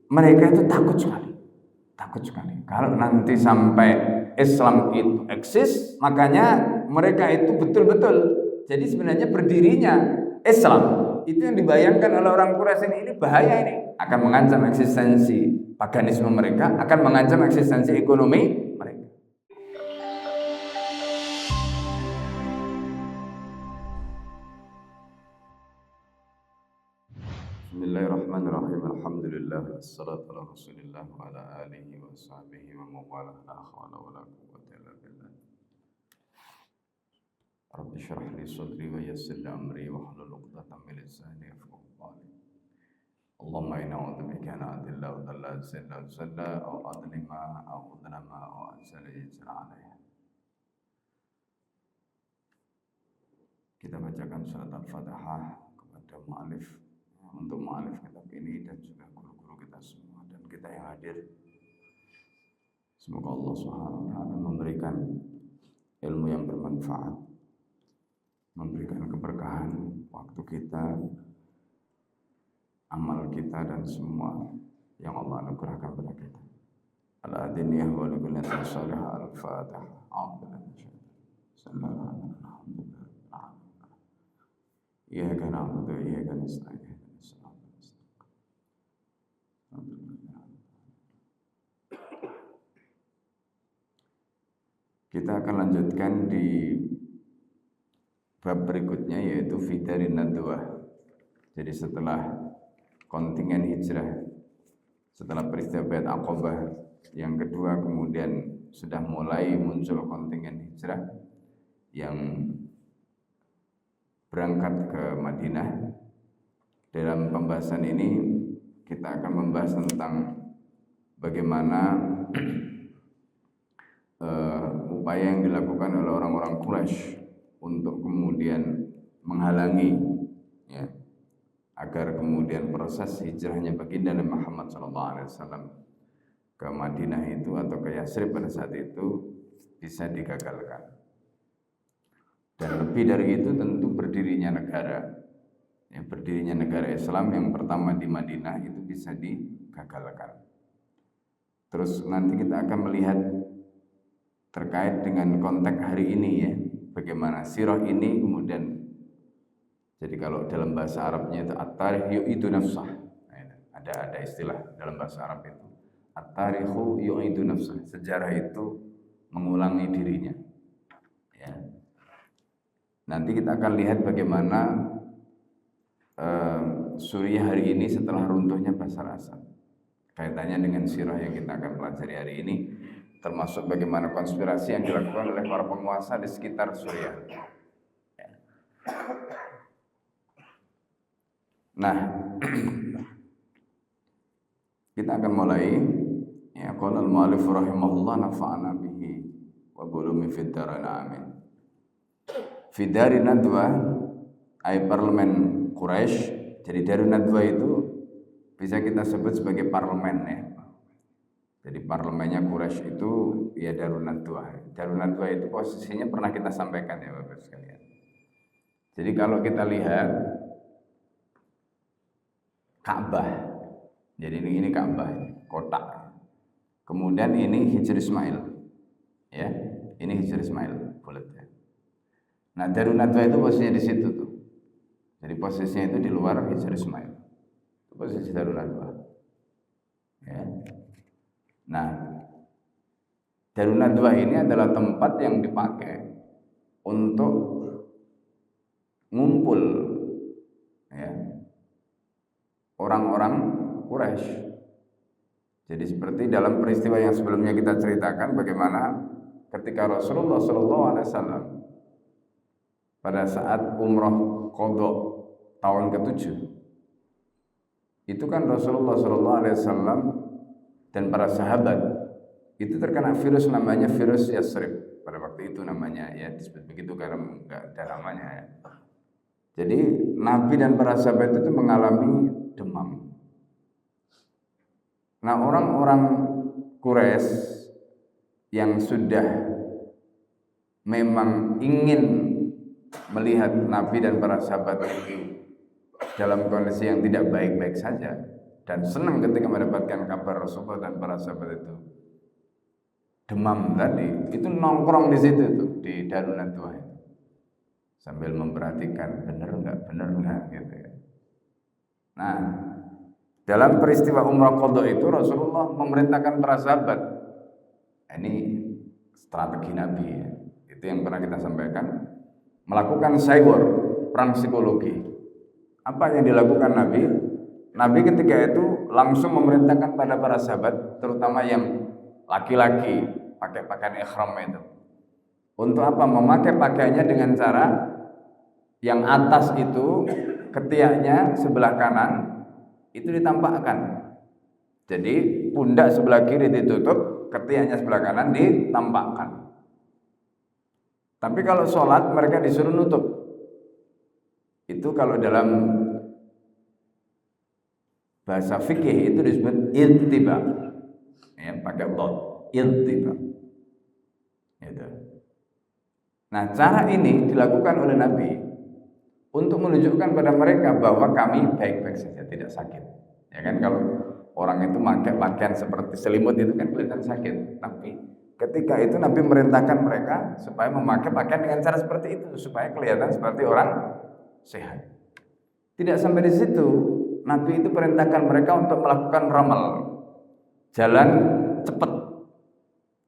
mereka itu takut sekali. Kalau nanti sampai Islam itu eksis, makanya mereka itu betul-betul. Jadi sebenarnya berdirinya Islam itu yang dibayangkan oleh orang Quraisy ini bahaya, ini akan mengancam eksistensi paganisme mereka, akan mengancam eksistensi ekonomi mereka. Bismillahirrahmanirrahim. Alhamdulillah wassalatu ala Rasulillah wa ala alihi wa sahbihi wa mawalah. La haula wala quwwata illa billah. Rabbi shrah li sadri wa yassir li amri wa hlul 'uqdatam min lisani yafqahu qawli. Allahumma inna a'udzubika min adilla wa dhalal zalla aw adlima aw udlama aw azala yajra alayha. Kita bacakan surat Al-Fatihah kepada mu'alif, untuk mu'alif kitab ini dan juga guru-guru kita semua dan kita yang hadir. Semoga Allah Subhanahu wa taala memberikan ilmu yang bermanfaat, memberikan keberkahan waktu kita, amal kita dan semua yang Allah anugerahkan kepada kita. Al-adiniyah wa likulliyatin salihah. Al-Fatihah. Alhamdulillah. Iyyaka na'budu wa iyyaka nasta'in. Kita akan lanjutkan di bab berikutnya, yaitu Fidarin Nadwah. Jadi setelah kontingen hijrah, setelah peristiwa Baiat Aqabah yang kedua, kemudian sudah mulai muncul kontingen hijrah yang berangkat ke Madinah. Dalam pembahasan ini kita akan membahas tentang bagaimana upaya yang dilakukan oleh orang-orang Quraisy untuk kemudian menghalangi, ya, agar kemudian proses hijrahnya baginda Nabi Muhammad SAW ke Madinah itu atau ke Yatsrib pada saat itu bisa digagalkan. Dan lebih dari itu tentu berdirinya negara, ya, berdirinya negara Islam yang pertama di Madinah itu bisa digagalkan. Terus nanti kita akan melihat terkait dengan konteks hari ini, ya, bagaimana sirah ini kemudian, jadi kalau dalam bahasa Arabnya itu at-tarikh yu'idu nafsah. Ada istilah dalam bahasa Arab itu at-tarikhu yu'idu nafsah, sejarah itu mengulangi dirinya, ya. Nanti kita akan lihat bagaimana Suriah hari ini setelah runtuhnya Bashar Assad, kaitannya dengan sirah yang kita akan pelajari hari ini, termasuk bagaimana konspirasi yang dilakukan oleh para penguasa di sekitar Suriah. Nah, kita akan mulai, ya. Qala al-mu'allif rahimahullah nafa'ana bihi wa bulumi fid darain amin. Fidari Nadwa ay parlemen Quraisy. Jadi Darun Nadwa itu bisa kita sebut sebagai parlemen, ya. Jadi parlemennya Quraisy itu ya Darun Nadwa. Darun Nadwa itu posisinya pernah kita sampaikan, ya Bapak sekalian. Jadi kalau kita lihat Ka'bah, jadi ini Ka'bah, kotak. Kemudian ini Hijr Ismail, ya, ini Hijr Ismail, bulat, ya. Nah, Darun Nadwa itu posisinya di situ tuh. Jadi posisinya itu di luar Hijr Ismail. Itu posisi Darun Nadwa, ya. Nah, Darun Nadwa ini adalah tempat yang dipakai untuk ngumpul, ya, orang-orang Quraisy. Jadi seperti dalam peristiwa yang sebelumnya kita ceritakan bagaimana ketika Rasulullah SAW pada saat umroh qadha tahun ke-7 itu kan Rasulullah SAW dan para sahabat itu terkena virus namanya virus Yatsrib. Pada waktu itu namanya, ya, disebut begitu karena enggak ada namanya, ya. Jadi Nabi dan para sahabat itu mengalami demam. Nah, orang-orang Quraisy yang sudah memang ingin melihat Nabi dan para sahabat itu dalam kondisi yang tidak baik-baik saja, dan senang ketika mendapatkan kabar Rasulullah dan para sahabat itu demam tadi, itu nongkrong di situ tuh di Darun Nadwah itu sambil memperhatikan benar nggak gitu ya. Nah, dalam peristiwa Umrah Qadha itu Rasulullah memerintahkan para sahabat, ini strategi Nabi ya, itu yang pernah kita sampaikan, melakukan cyber perang psikologi. Apa yang dilakukan Nabi? Nabi ketika itu langsung memerintahkan pada para sahabat, terutama yang laki-laki pakai pakaian ihram itu, untuk apa? Memakai pakaiannya dengan cara yang atas itu ketiaknya sebelah kanan itu ditampakkan. Jadi pundak sebelah kiri ditutup, ketiaknya sebelah kanan ditampakkan. Tapi kalau sholat mereka disuruh nutup. Itu kalau dalam bahasa fikih itu disebut iltiba. Ya, pakai dot, iltiba. Gitu. Nah, cara ini dilakukan oleh Nabi untuk menunjukkan pada mereka bahwa kami baik-baik saja, tidak sakit. Ya kan, kalau orang itu pakai pakaian seperti selimut itu kan kelihatan sakit. Tapi ketika itu Nabi merintahkan mereka supaya memakai pakaian dengan cara seperti itu supaya kelihatan seperti orang sehat. Tidak sampai di situ, Nabi itu perintahkan mereka untuk melakukan ramal, jalan cepat.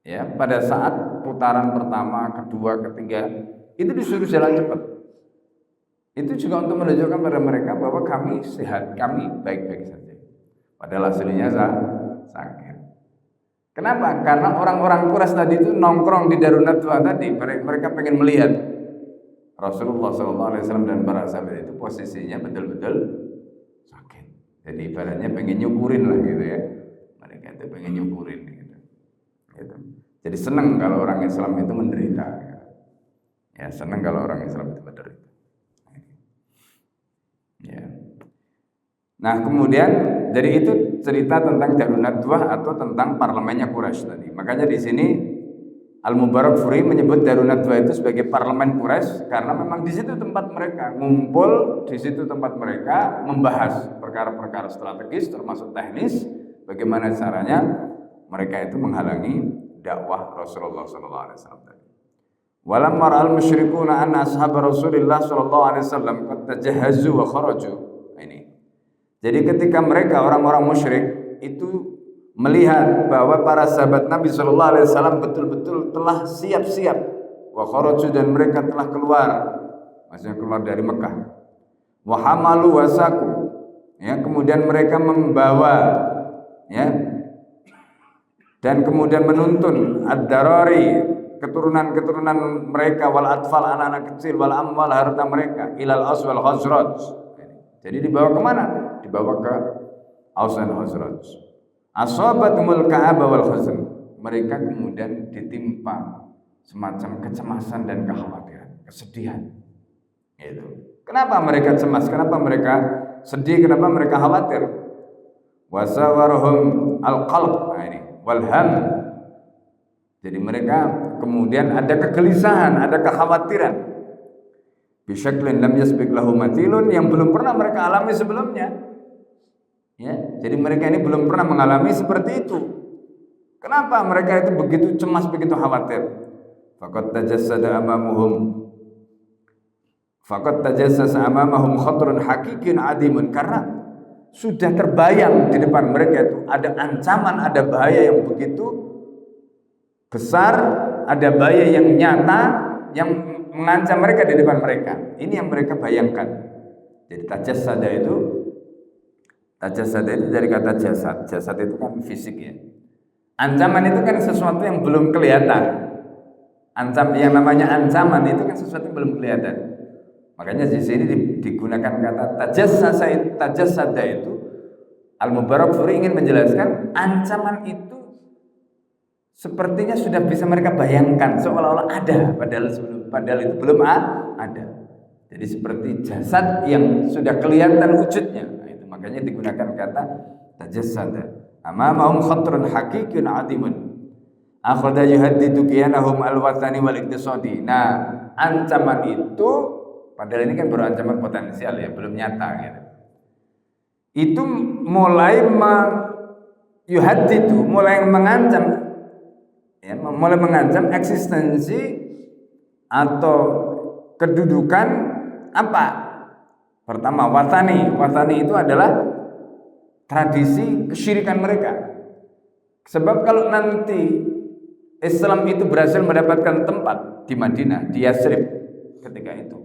Ya, pada saat putaran pertama, kedua, ketiga, itu disuruh jalan cepat. Itu juga untuk menunjukkan pada mereka bahwa kami sehat, kami baik-baik saja. Padahal aslinya sakit. Kenapa? Karena orang-orang Quraisy tadi itu nongkrong di Darun Nadwah tadi, mereka pengen melihat Rasulullah SAW dan para sahabat itu posisinya betul-betul sakit. Jadi ibaratnya pengen nyukurin lah gitu ya. Mereka itu pengen nyukurin gitu. Jadi senang kalau orang Islam itu menderita. Ya, senang kalau orang Islam itu menderita. Ya. Nah, kemudian dari itu cerita tentang Darun Nadwah atau tentang parlemennya Quraisy tadi. Makanya di sini Al-Mubarakfuri menyebut Darun Nadwah itu sebagai parlemen Quraisy karena memang di situ tempat mereka ngumpul, di situ tempat mereka membahas perkara-perkara strategis termasuk teknis, bagaimana caranya mereka itu menghalangi dakwah Rasulullah SAW. Walamma ra'al musyrikuuna anna ashab Rasulillah SAW qad tajahhazu wa kharaju. Ini. Jadi ketika mereka orang-orang musyrik itu melihat bahwa para sahabat Nabi SAW betul-betul telah siap-siap, wa kharaju, dan mereka telah keluar, maksudnya keluar dari Mekah, wa hamalu wasaku, ya, kemudian mereka membawa, ya, dan kemudian menuntun ad-darari, keturunan-keturunan mereka, wal atfal, anak-anak kecil, wal amwal, harta mereka, ilal Aus wal Khazraj. Jadi dibawa kemana? Dibawa ke Aus dan Khazraj. Asabatumul Ka'abah wal Khazn. Mereka kemudian ditimpa semacam kecemasan dan kekhawatiran, kesedihan. Itu. Kenapa mereka cemas? Kenapa mereka sedih? Kenapa mereka khawatir? Wasawarhum al-qalb. Nah, ini walham. Jadi mereka kemudian ada kegelisahan, ada kekhawatiran. Bisyaklin lam yasbiq lahu matilun, yang belum pernah mereka alami sebelumnya. Ya, jadi mereka ini belum pernah mengalami seperti itu. Kenapa mereka itu begitu cemas, begitu khawatir? Faqad tajassada amamuhum. Faqad tajassasa amamahum khatrun haqiqin adimun, karena sudah terbayang di depan mereka itu ada ancaman, ada bahaya yang begitu besar, ada bahaya yang nyata yang mengancam mereka di depan mereka. Ini yang mereka bayangkan. Jadi tajassada itu dari kata jasad. Jasad itu kan fisik ya. Ancaman itu kan sesuatu yang belum kelihatan. Yang namanya ancaman itu kan sesuatu yang belum kelihatan. Makanya di sini digunakan kata tajassada itu. Al-Mubarakfuri ingin menjelaskan ancaman itu sepertinya sudah bisa mereka bayangkan, seolah-olah ada, padahal itu belum ada. Jadi seperti jasad yang sudah kelihatan wujudnya. Nah, itu makanya digunakan kata tajassada. Amamahum khatrun haqiqun adimun. Akhadha yuhaddidu qiyanahum al-wathani wal iktisadi. Nah, ancaman itu padahal ini kan baru ancaman potensial ya, belum nyata gitu. itu mulai yuhaddidu, mulai mengancam, ya, mulai mengancam eksistensi atau kedudukan apa? Pertama, watani. Watani itu adalah tradisi kesyirikan mereka. Sebab kalau nanti Islam itu berhasil mendapatkan tempat di Madinah, di Yathrib ketika itu,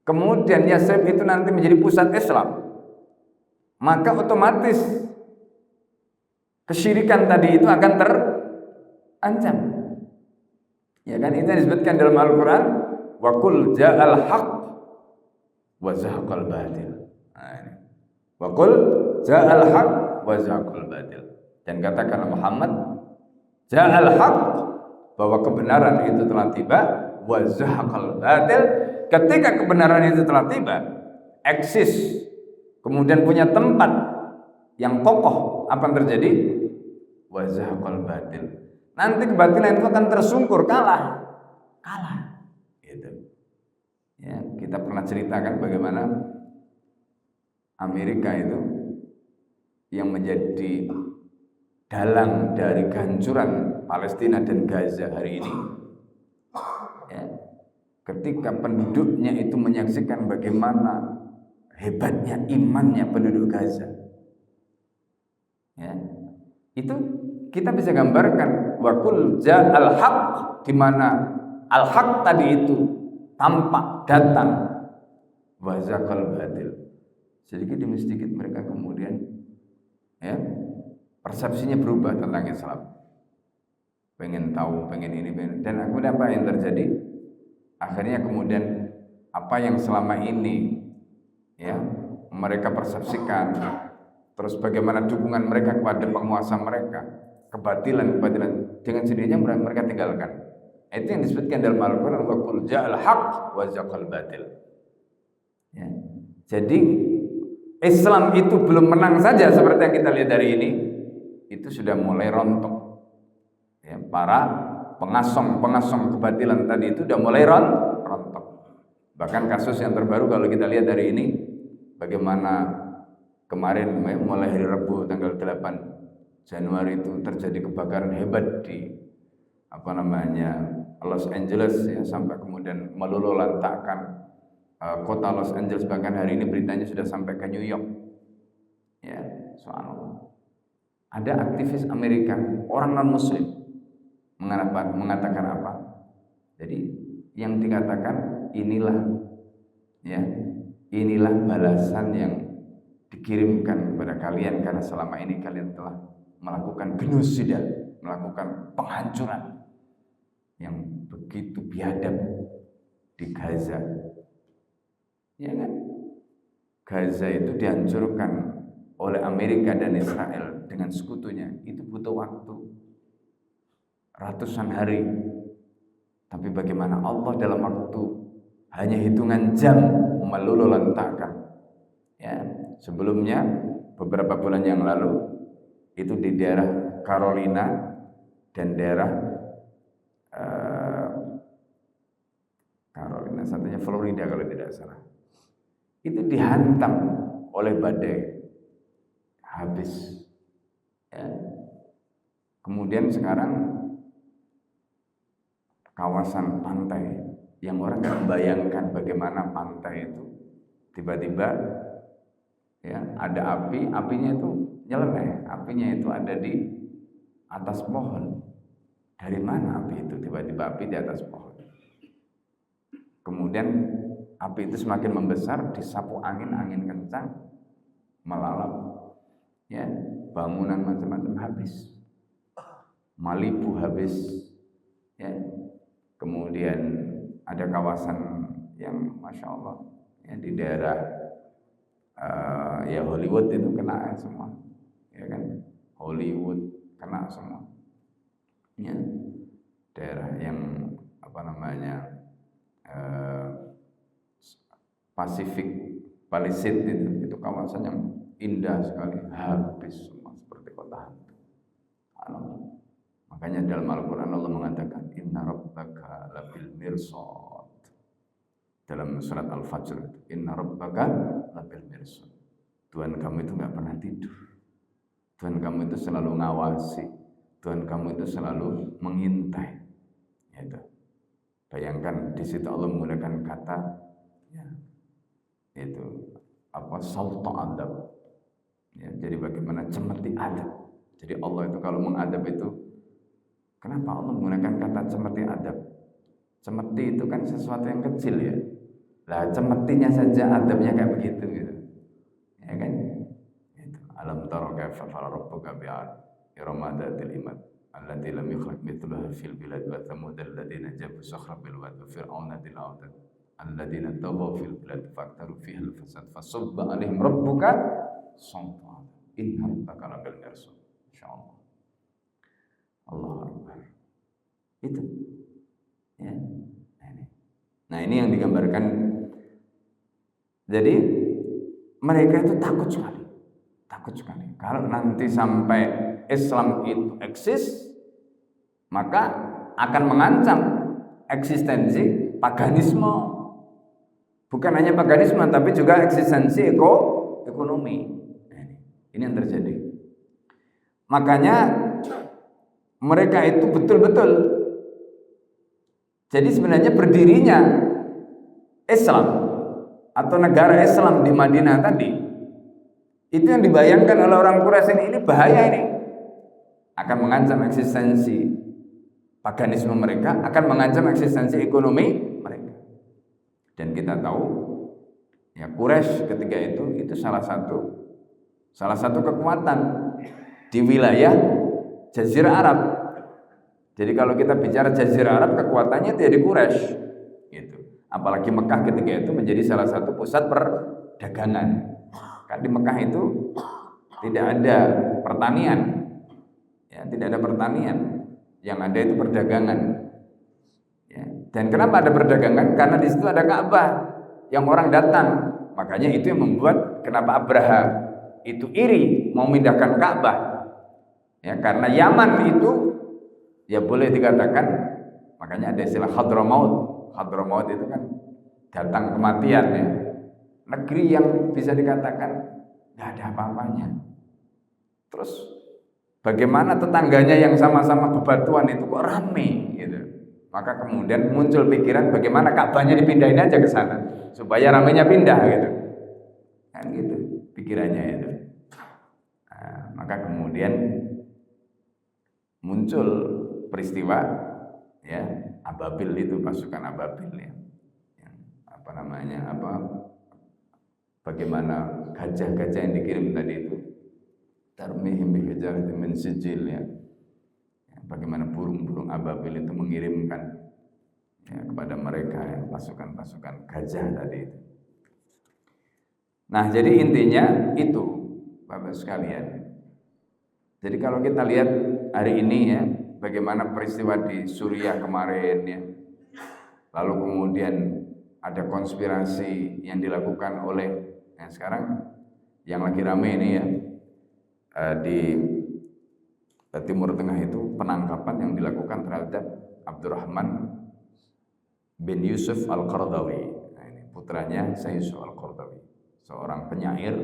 kemudian Yathrib itu nanti menjadi pusat Islam, maka otomatis kesyirikan tadi itu akan terancam. Ya kan, itu disebutkan dalam Al-Quran, wa qul ja'al haqq wa zahaqal batil. Wa qul ja'al haqq wa zahaqal batil. Dan katakan Muhammad, ja'al haqq, bahwa kebenaran itu telah tiba, wa zahaqal batil. Ketika kebenaran itu telah tiba, eksis, kemudian punya tempat yang kokoh, apa yang terjadi? Wa zahaqal batil. Nanti kebatilan itu akan tersungkur, kalah. Gitu. Ya, kita pernah ceritakan bagaimana Amerika itu yang menjadi dalang dari kehancuran Palestina dan Gaza hari ini. Ya, ketika penduduknya itu menyaksikan bagaimana hebatnya imannya penduduk Gaza, ya, itu kita bisa gambarkan wakul ja'al haq, di mana al haq tadi itu tampak datang, wa zaqal batil. Sedikit demi sedikit mereka kemudian, ya, persepsinya berubah tentang Islam. Pengen tahu, pengen ini, pengen. Dan kemudian apa yang terjadi? Akhirnya kemudian apa yang selama ini, ya, mereka persepsikan, terus bagaimana dukungan mereka kepada penguasa mereka, kebatilan dengan sendirinya mereka tinggalkan. Itu yang disebutkan dalam Al-Quran, wa qul ja'al haqq wa zaqal batil. Ya. Jadi Islam itu belum menang saja seperti yang kita lihat dari ini, itu sudah mulai rontok. Ya, para pengasong kebatilan tadi itu sudah mulai rontok. Bahkan kasus yang terbaru kalau kita lihat dari ini, bagaimana kemarin mulai hari Rabu tanggal 8 Januari itu terjadi kebakaran hebat di Los Angeles, ya, sampai kemudian meluluhlantakkan kota Los Angeles. Bahkan hari ini beritanya sudah sampai ke New York. Ya, subhanallah. Ada aktivis Amerika, orang non muslim, mengatakan apa? Jadi yang dikatakan inilah balasan yang dikirimkan kepada kalian karena selama ini kalian telah melakukan genosida, melakukan penghancuran yang begitu biadab di Gaza. Ya kan? Gaza itu dihancurkan oleh Amerika dan Israel dengan sekutunya, itu butuh waktu ratusan hari. Tapi bagaimana Allah dalam waktu hanya hitungan jam meluluhlantakkan. Ya, sebelumnya beberapa bulan yang lalu itu di daerah Carolina dan daerah Carolina, satunya Florida kalau tidak salah, itu dihantam oleh badai, habis. Ya. Kemudian sekarang kawasan pantai yang orang nggak membayangkan bagaimana pantai itu tiba-tiba, ya, ada apinya itu nyeleneh, apinya itu ada di atas pohon. Dari mana api itu? Tiba-tiba api di atas pohon. Kemudian api itu semakin membesar, disapu angin kencang, melalap, ya, bangunan macam-macam habis, Malibu habis, ya. Kemudian ada kawasan yang masya Allah, ya, di daerah ya Hollywood itu kena semua, ya kan, Hollywood kena semua. Ya, daerah yang Palisade itu kawasan yang indah sekali, habis semua seperti kota hantu. Makanya dalam Al-Quran Allah mengatakan inna rabbaka labil mirsad. Dalam surat Al-Fajr, inna rabbaka labil mirsad. Tuhan kamu itu nggak pernah tidur. Tuhan kamu itu selalu ngawasi. Tuhan kamu itu selalu mengintai. Itu. Bayangkan di situ Allah menggunakan kata ya, itu apa sauta adab. Ya, jadi bagaimana cemeti adab. Jadi Allah itu kalau mengadab itu, kenapa Allah menggunakan kata cemeti adab? Cemeti itu kan sesuatu yang kecil ya. Lah cemetinya saja adabnya kayak begitu gitu. Ya kan? Itu. Alam tara kaifa fa'ala rabbuka bi'ad irama dzatil imad allati lam yukhlaq mithluha fil bilad wa thamud alladziina jabu sakhra bil wad wa fir'auna dzil autad alladziina taghaw fil bilad faktaru fiha al fasad fasabba 'alaihim rabbuka sawta inna rabbaka labil mirsad. Insyaallah. Allahu akbar. Itu. Ya. Nah, ini yang digambarkan. Jadi mereka itu takut sekali. Takut sekali. Kalau nanti sampai Islam itu eksis, maka akan mengancam eksistensi paganisme. Bukan hanya paganisme, tapi juga eksistensi ekonomi. Ini yang terjadi. Makanya mereka itu betul-betul. Jadi sebenarnya berdirinya Islam atau negara Islam di Madinah tadi, itu yang dibayangkan oleh orang Quraisy ini bahaya ini. Akan mengancam eksistensi paganisme mereka, akan mengancam eksistensi ekonomi mereka. Dan kita tahu ya Quraisy ketika itu salah satu kekuatan di wilayah Jazirah Arab. Jadi kalau kita bicara Jazirah Arab, kekuatannya itu di Quraisy gitu. Apalagi Mekah ketika itu menjadi salah satu pusat perdagangan. Kan di Mekah itu tidak ada pertanian. Ya, tidak ada pertanian. Yang ada itu perdagangan. Ya. Dan kenapa ada perdagangan? Karena di situ ada Ka'bah yang orang datang. Makanya itu yang membuat kenapa Abraha itu iri mau memindahkan Ka'bah. Ya, karena Yaman itu ya boleh dikatakan, makanya ada istilah Hadramaut. Hadramaut itu kan datang kematian ya. Negeri yang bisa dikatakan nggak ada apa-apanya. Terus bagaimana tetangganya yang sama-sama bebatuan itu kok rame gitu. Maka kemudian muncul pikiran bagaimana Ka'bahnya dipindahin aja ke sana supaya ramenya pindah gitu. Kan gitu pikirannya itu. Nah, maka kemudian muncul peristiwa ya Ababil itu, pasukan Ababil ya. Yang bagaimana gajah-gajah yang dikirim tadi itu tarmihim bihijaratin min sijil ya. Bagaimana burung-burung Ababil itu mengirimkan ya, kepada mereka ya, pasukan-pasukan gajah tadi itu. Nah, jadi intinya itu Bapak sekalian. Jadi kalau kita lihat hari ini ya, bagaimana peristiwa di Suriah kemarin ya, lalu kemudian ada konspirasi yang dilakukan oleh yang sekarang yang lagi rame ini ya di Timur Tengah itu, penangkapan yang dilakukan terhadap Abdurrahman bin Yusuf Al-Qaradawi. Nah, ini putranya Sayyid Yusuf Al-Qaradawi, seorang penyair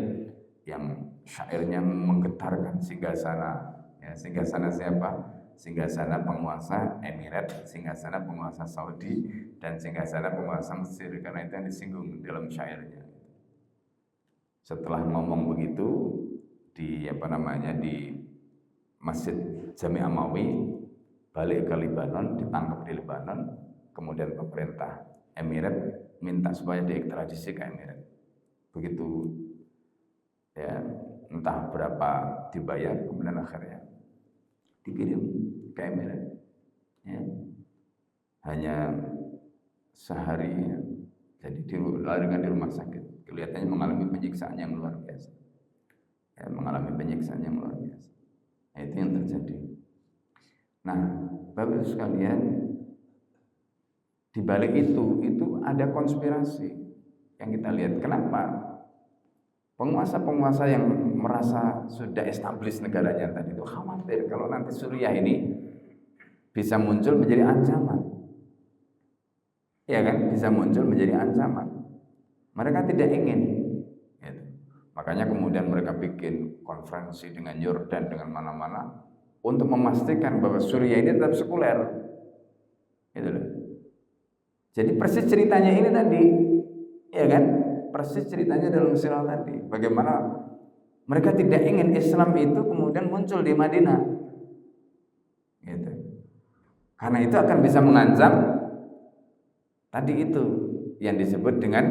yang syairnya menggetarkan singgasana. Ya, singgasana siapa? Singgasana penguasa Emirat, singgasana penguasa Saudi, dan singgasana penguasa Mesir, karena itu yang disinggung dalam syairnya. Setelah ngomong begitu di di Masjid Jami' Amawi, balik ke Lebanon, ditangkap di Lebanon, kemudian pemerintah Emirat minta supaya diekstradisi ke Emirat. Begitu ya, entah berapa dibayar, kemudian akhirnya dikirim ke Emirat. Ya. Hanya sehari ya. Jadi dilarikan di rumah sakit. Kelihatannya mengalami penyiksaan yang luar biasa. Ya, mengalami penyiksaan yang luar biasa. Nah, itu yang terjadi. Nah, Bapak sekalian, di balik itu ada konspirasi yang kita lihat. Kenapa? Penguasa-penguasa yang merasa sudah establish negaranya tadi itu khawatir kalau nanti Suriah ini bisa muncul menjadi ancaman. Ya kan, bisa muncul menjadi ancaman. Mereka tidak ingin. Gitu. Makanya kemudian mereka bikin konferensi dengan Yordan, dengan mana-mana untuk memastikan bahwa Suriah ini tetap sekuler. Gitu loh. Jadi persis ceritanya ini tadi, ya kan? Persis ceritanya dalam sirah tadi. Bagaimana mereka tidak ingin Islam itu kemudian muncul di Madinah. Gitu. Karena itu akan bisa mengancam tadi itu yang disebut dengan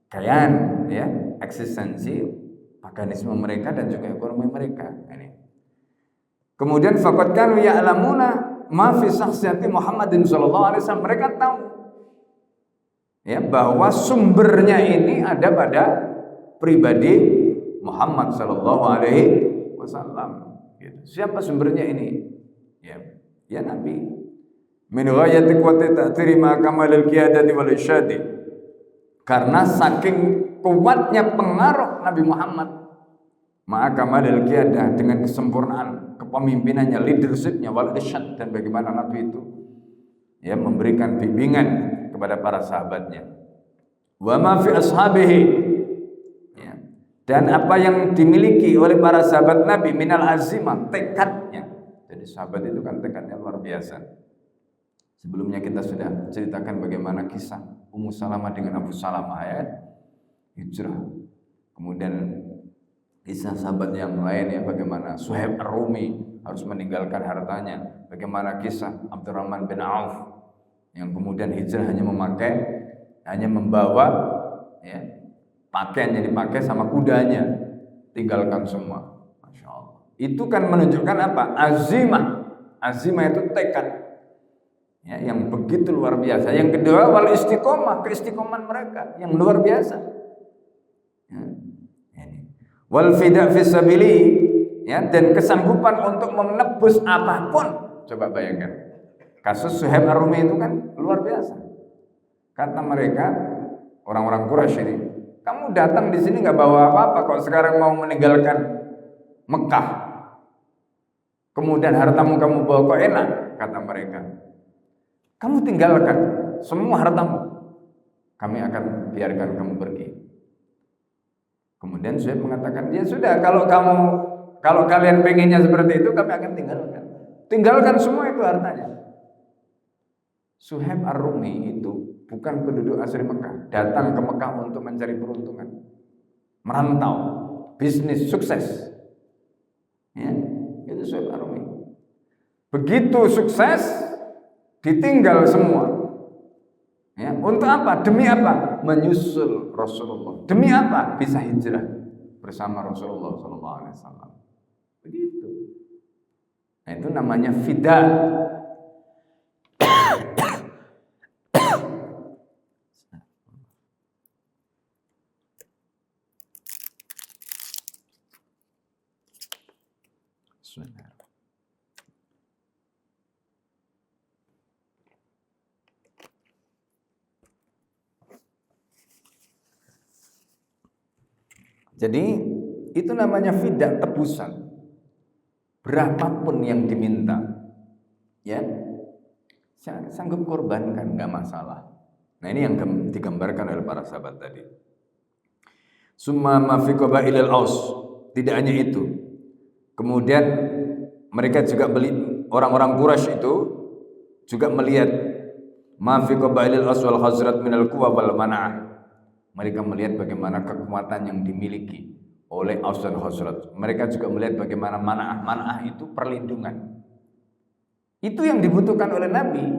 kayan, ya, eksistensi paganisme mereka dan juga ekonomi mereka. Ini. Kemudian faqad kanu ya'lamuna ma fi syakhsiyati Muhammadin sallallahu alaihi wasallam. Mereka tahu ya bahwa sumbernya ini ada pada pribadi Muhammad sallallahu alaihi wasallam. Gitu. Siapa sumbernya ini? Ya Nabi. Min ghayati quwwati ta'thiri ma kamalil qiyadati wal irsyadi. Karena saking kuatnya pengaruh Nabi Muhammad ma'a kamalil qiyadah, dengan kesempurnaan kepemimpinannya, leadershipnya, wal irsyad, dan bagaimana Nabi itu ya memberikan bimbingan kepada para sahabatnya. Wa ma fi ashabihi, ya, dan apa yang dimiliki oleh para sahabat Nabi minal azimah, tekadnya. Jadi sahabat itu kan tekadnya luar biasa. Sebelumnya kita sudah ceritakan bagaimana kisah Ummu Salamah dengan Abu Salamah, ya, hijrah. Kemudian kisah sahabat yang lain, ya, bagaimana Suhaib Ar-Rumi harus meninggalkan hartanya, bagaimana kisah Abdurrahman bin Auf yang kemudian hijrah hanya membawa, ya, pakaian yang dipakai sama kudanya, tinggalkan semua. Masya Allah. Itu kan menunjukkan apa? Azimah itu tekad, ya, yang begitu luar biasa. Yang kedua, wal istiqomah, keistiqomahan mereka yang luar biasa. Ya. Wal fida fi sabili, ya, dan kesanggupan untuk menebus apapun. Coba bayangkan kasus Suhaib Ar-Rumi itu kan luar biasa. Kata mereka, orang-orang Quraisy ini, kamu datang di sini nggak bawa apa-apa, kok sekarang mau meninggalkan Mekah, kemudian hartamu kamu bawa, kok enak? Kata mereka, kamu tinggalkan semua hartamu, kami akan biarkan kamu pergi. Kemudian Suhaib mengatakan, ya sudah, kalau kalian pengennya seperti itu, kami akan tinggalkan semua itu hartanya. Suhaib Ar-Rumi itu bukan penduduk asli Mekah, datang ke Mekah untuk mencari peruntungan, merantau, bisnis, sukses. Ya, itu Suhaib Ar-Rumi. Begitu sukses, ditinggal semua. Ya, untuk apa? Demi apa? Menyusul Rasulullah. Demi apa? Bisa hijrah bersama Rasulullah SAW. Begitu. Nah, itu namanya fida. Jadi itu namanya fida, tebusan. Berapapun yang diminta, ya, sanggup korbankan, nggak masalah. Nah, ini yang digambarkan oleh para sahabat tadi. Summa ma fi qabailil Aus, tidak hanya itu. Kemudian mereka juga orang-orang Quraisy itu juga melihat ma fi qabailil Aus wal Khazraj minal quwa wal mana'ah. Mereka melihat bagaimana kekuatan yang dimiliki oleh Aus dan Khazraj. Mereka juga melihat bagaimana mana'ah itu perlindungan. Itu yang dibutuhkan oleh Nabi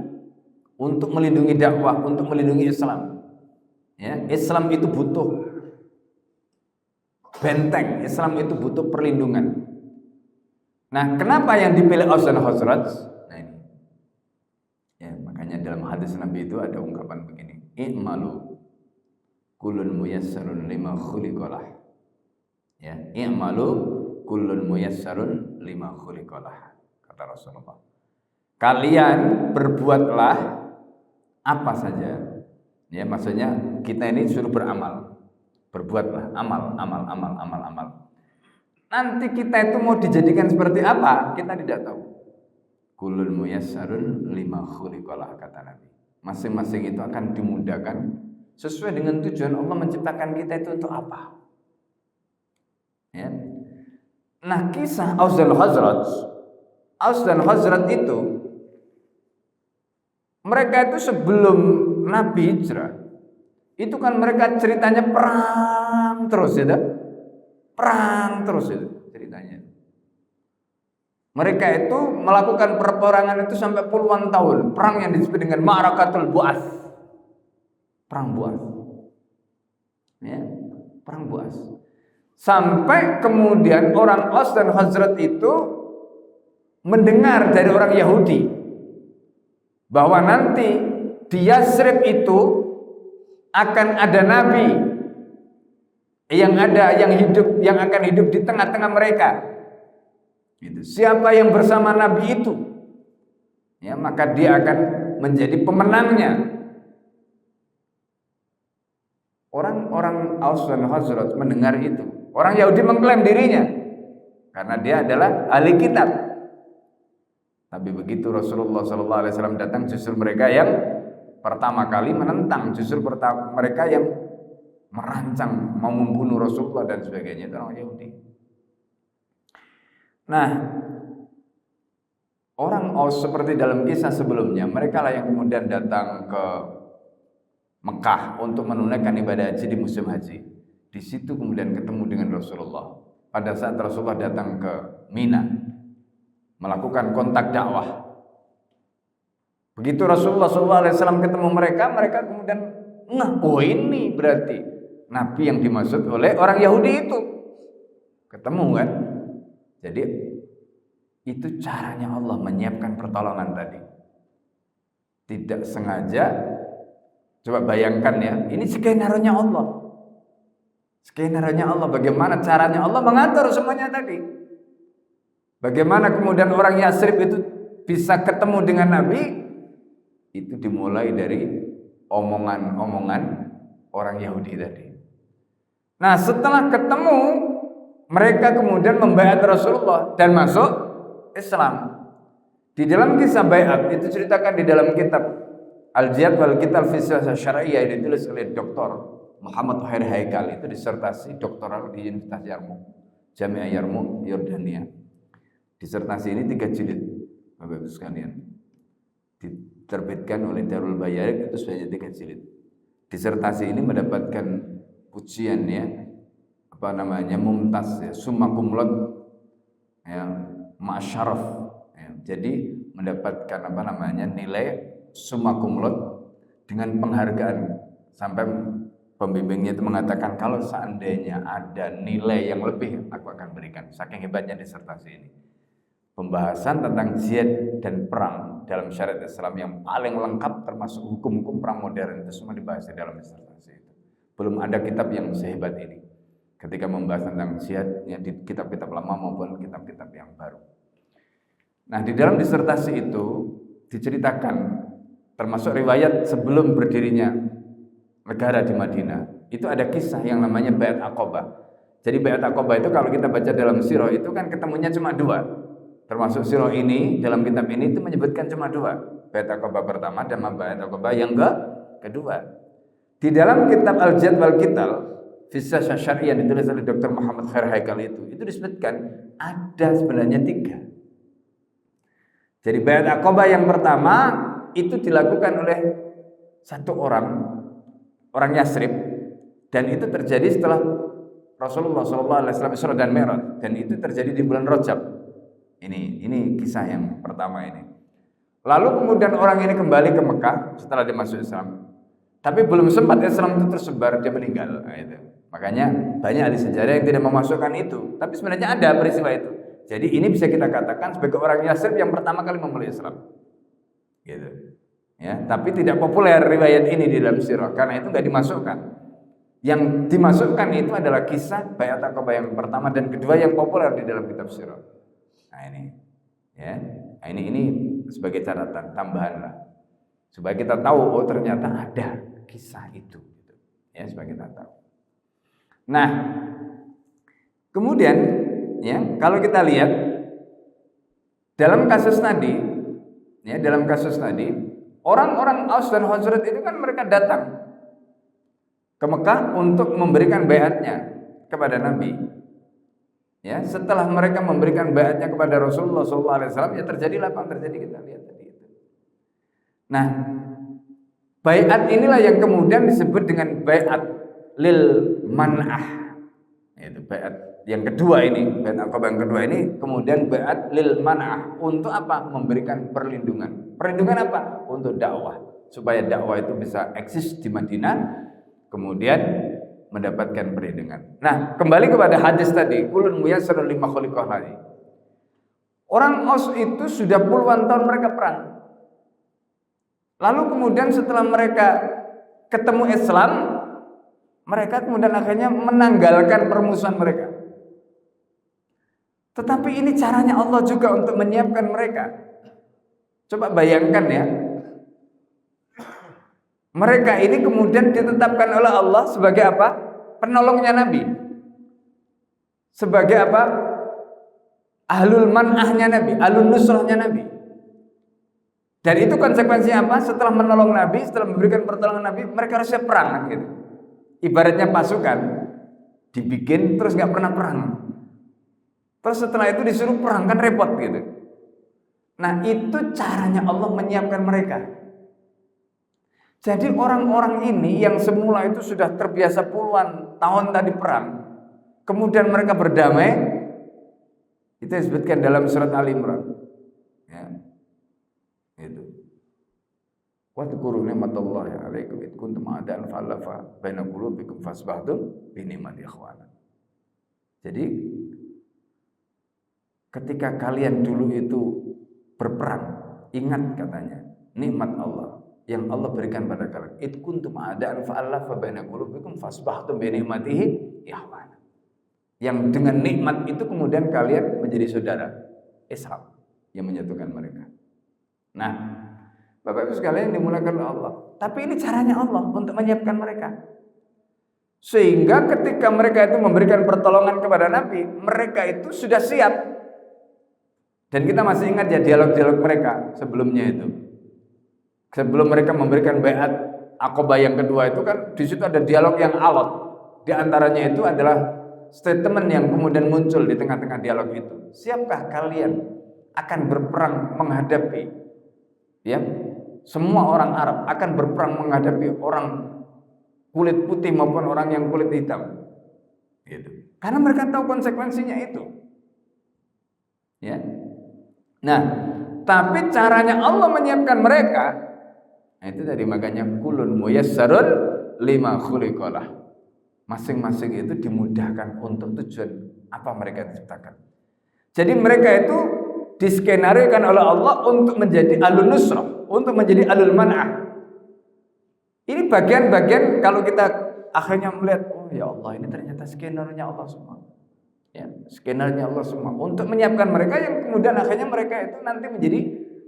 untuk melindungi dakwah, untuk melindungi Islam. Ya, Islam itu butuh benteng, Islam itu butuh perlindungan. Nah, kenapa yang dipilih Aus dan Khazraj? Nah, ini. Ya, makanya dalam hadis Nabi itu ada ungkapan begini, i'malu kullun muyassarun lima khuliqalah. Ya, i'malu kullun muyassarun lima khuliqalah, kata Rasulullah. Kalian berbuatlah apa saja. Ya, maksudnya kita ini suruh beramal. Berbuatlah amal. Nanti kita itu mau dijadikan seperti apa, kita tidak tahu. Kullun muyassarun lima khuliqalah, kata Nabi. Masing-masing itu akan dimudahkan sesuai dengan tujuan Allah menciptakan kita itu untuk apa. Ya. Nah, kisah Aus dan Khazraj itu mereka itu sebelum Nabi hijrah itu kan mereka ceritanya perang terus itu ceritanya. Mereka itu melakukan peperangan itu sampai puluhan tahun, perang yang disebut dengan Ma'rakatul Bu'ats, perang Bu'ats, ya, perang Bu'ats. Sampai kemudian orang Aus dan Khazraj itu mendengar dari orang Yahudi bahwa nanti di Yasrib itu akan ada nabi yang akan hidup di tengah-tengah mereka. Gitu. Siapa yang bersama nabi itu, ya, maka dia akan menjadi pemenangnya. Orang-orang Aus dan Khazraj mendengar itu. Orang Yahudi mengklaim dirinya karena dia adalah ahli kitab. Tapi begitu Rasulullah SAW datang, justru mereka yang pertama kali menentang, mereka yang merancang mau membunuh Rasulullah dan sebagainya, itu orang Yahudi. Nah, orang Aus seperti dalam kisah sebelumnya, mereka lah yang kemudian datang ke Mekah untuk menunaikan ibadah haji di musim haji. Di situ kemudian ketemu dengan Rasulullah. Pada saat Rasulullah datang ke Mina, melakukan kontak dakwah. Begitu Rasulullah SAW ketemu mereka kemudian oh ini berarti Nabi yang dimaksud oleh orang Yahudi itu. Ketemu kan? Jadi itu caranya Allah menyiapkan pertolongan tadi. Tidak sengaja. Coba bayangkan ya, ini skenario-nya Allah. Skenario-nya Allah, bagaimana caranya Allah mengatur semuanya tadi. Bagaimana kemudian orang Yasrib itu bisa ketemu dengan Nabi, itu dimulai dari omongan-omongan orang Yahudi tadi. Nah, setelah ketemu, mereka kemudian membaiat Rasulullah dan masuk Islam. Di dalam kisah baiat itu ceritakan di dalam kitab Al-Jihad wal Qital fi Syar'iyyah yang ditulis oleh Dr. Muhammad Khair Haikal, itu disertasi doktoral di Universitas Yarmouk, Jami'ah Yarmouk, Yordania. Disertasi ini 3 jilid, Bapak Ibu sekalian. Diterbitkan oleh Darul Bayarik, itu sebanyak 3 jilid. Disertasi ini mendapatkan pujian ya, mumtaz ya, summa cum laude ya, ma'syaraf ya. Jadi mendapatkan nilai summa cum laude dengan penghargaan, sampai pembimbingnya itu mengatakan kalau seandainya ada nilai yang lebih aku akan berikan, saking hebatnya disertasi ini. Pembahasan tentang jihad dan perang dalam syariat Islam yang paling lengkap, termasuk hukum-hukum perang modern, itu semua dibahas di dalam disertasi itu. Belum ada kitab yang sehebat ini ketika membahas tentang jihad ya, di kitab-kitab lama maupun kitab-kitab yang baru. Nah, di dalam disertasi itu diceritakan, termasuk riwayat sebelum berdirinya negara di Madinah, itu ada kisah yang namanya Baiat Aqabah. Jadi Baiat Aqabah itu kalau kita baca dalam sirah itu kan ketemunya cuma 2. Termasuk sirah ini, dalam kitab ini itu menyebutkan cuma 2. Baiat Aqabah pertama dan Baiat Aqabah yang kedua. Di dalam kitab Al-Jihad wal Qital fi Syar'iyyah yang ditulis oleh Dr. Muhammad Khair Haikal itu disebutkan ada sebenarnya 3. Jadi Baiat Aqabah yang pertama itu dilakukan oleh satu orang Yasrib, dan itu terjadi setelah Rasulullah SAW Isra dan Mi'raj, dan itu terjadi di bulan Rajab. Ini kisah yang pertama ini. Lalu kemudian orang ini kembali ke Mekah setelah dia masuk Islam, tapi belum sempat Islam itu tersebar, dia meninggal. Nah, itu. Makanya banyak ahli sejarah yang tidak memasukkan itu, tapi sebenarnya ada peristiwa itu. Jadi ini bisa kita katakan sebagai orang Yasrib yang pertama kali memulai Islam. Gitu. Ya, tapi tidak populer riwayat ini di dalam sirah karena itu nggak dimasukkan. Yang dimasukkan itu adalah kisah Baiat Aqabah yang pertama dan kedua yang populer di dalam kitab sirah. Nah ini, ya, nah, ini sebagai catatan tambahan lah, supaya kita tahu oh ternyata ada kisah itu, gitu. Ya supaya kita tahu. Nah, kemudian ya kalau kita lihat dalam kasus tadi, orang-orang Aus dan Khazraj itu kan mereka datang ke Mekah untuk memberikan baiatnya kepada Nabi. Ya, setelah mereka memberikan baiatnya kepada Rasulullah SAW, ya terjadilah apa yang terjadi, kita lihat tadi itu. Nah, baiat inilah yang kemudian disebut dengan baiat lil man'ah. Itu baiat yang kedua ini, baiat Aqabah yang kedua ini kemudian baiat lil man'ah, untuk apa? Memberikan perlindungan. Perlindungan apa? Untuk dakwah, supaya dakwah itu bisa eksis di Madinah, kemudian mendapatkan perlindungan. Nah, kembali kepada hadis tadi, kulun muyassarun lima khuliqa lahu. Orang Aus itu sudah puluhan tahun mereka perang. Lalu kemudian setelah mereka ketemu Islam, mereka kemudian akhirnya menanggalkan permusuhan mereka. Tetapi ini caranya Allah juga untuk menyiapkan mereka. Coba bayangkan ya. Mereka ini kemudian ditetapkan oleh Allah sebagai apa? Penolongnya Nabi. Sebagai apa? Ahlul man'ahnya Nabi, ahlul nusrahnya Nabi. Dan itu konsekuensinya apa? Setelah menolong Nabi, setelah memberikan pertolongan Nabi, mereka harus siap perang gitu. Ibaratnya pasukan dibikin terus nggak pernah perang. Terus setelah itu disuruh perang, kan repot gitu. Nah, itu caranya Allah menyiapkan mereka. Jadi orang-orang ini yang semula itu sudah terbiasa puluhan tahun tadi perang, kemudian mereka berdamai, itu disebutkan dalam surat Al-Imran. Ya. Itu. Wa dzkuru ni'matallahi 'alaikum id kuntum a'da'an fa'alafa baina qulubikum fasbahtum bi ni'mati ikhwana. Jadi ketika kalian dulu itu berperang, ingat katanya nikmat Allah yang Allah berikan pada kalian. Id kuntum a'da'an fa'alafa baina qulubikum fasbahtum bi ni'matihi ikhwana. Yang dengan nikmat itu kemudian kalian menjadi saudara Islam yang menyatukan mereka. Nah, Bapak Ibu sekalian dimulakan oleh Allah. Tapi ini caranya Allah untuk menyiapkan mereka. Sehingga ketika mereka itu memberikan pertolongan kepada Nabi, mereka itu sudah siap. Dan kita masih ingat ya dialog-dialog mereka sebelumnya itu. Sebelum mereka memberikan baiat Aqabah yang kedua itu kan di situ ada dialog yang alot. Di antaranya itu adalah statement yang kemudian muncul di tengah-tengah dialog itu. Siapkah kalian akan berperang menghadapi ya semua orang Arab, akan berperang menghadapi orang kulit putih maupun orang yang kulit hitam? Gitu. Karena mereka tahu konsekuensinya itu. Ya. Nah, tapi caranya Allah menyiapkan mereka, nah itu tadi makanya kulun muyassarun lima khuliqalah. Masing-masing itu dimudahkan untuk tujuan apa mereka diciptakan. Jadi mereka itu diskenariokan oleh Allah untuk menjadi alun nusrah, untuk menjadi alul man'ah. Ini bagian-bagian kalau kita akhirnya melihat, oh ya Allah, ini ternyata skenario Allah semua. Ya, skenario Allah semua untuk menyiapkan mereka yang kemudian akhirnya mereka itu nanti menjadi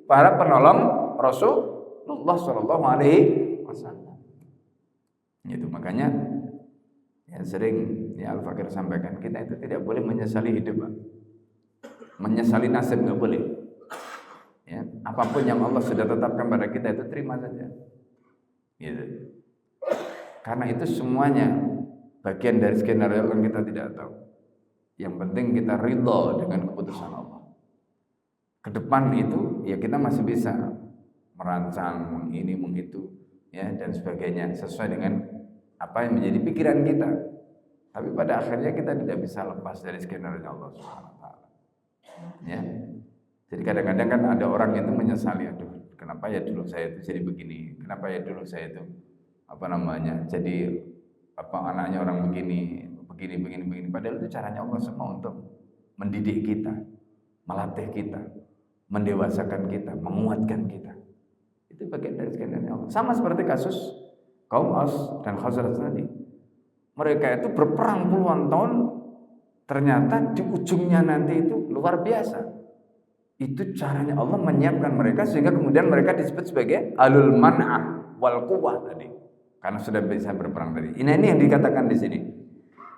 para penolong Rasulullah sallallahu alaihi wasallam. Itu makanya ya sering ya Al-Fakir sampaikan, kita itu tidak boleh menyesali hidup, Pak. Menyesali nasib nggak boleh. Ya, apapun yang Allah sudah tetapkan pada kita itu terima saja. Gitu. Karena itu semuanya bagian dari skenario yang kita tidak tahu. Yang penting kita ridho dengan keputusan Allah. Ke depan itu ya kita masih bisa merancang ini mengitu ya dan sebagainya sesuai dengan apa yang menjadi pikiran kita. Tapi pada akhirnya kita tidak bisa lepas dari skenario Allah Subhanahu wa taala. Ya. Jadi kadang-kadang kan ada orang itu menyesali, aduh, kenapa ya dulu saya itu jadi begini? Kenapa ya dulu saya itu jadi anaknya orang begini. Padahal itu caranya Allah semua untuk mendidik kita, melatih kita, mendewasakan kita, menguatkan kita. Itu bagian dari skenario Allah. Sama seperti kasus kaum Aus dan Khazraj tadi. Mereka itu berperang puluhan tahun, ternyata di ujungnya nanti itu luar biasa. Itu caranya Allah menyiapkan mereka sehingga kemudian mereka disebut sebagai alul man'ah wal quwwah tadi. Karena sudah bisa berperang tadi. Ini yang dikatakan di sini.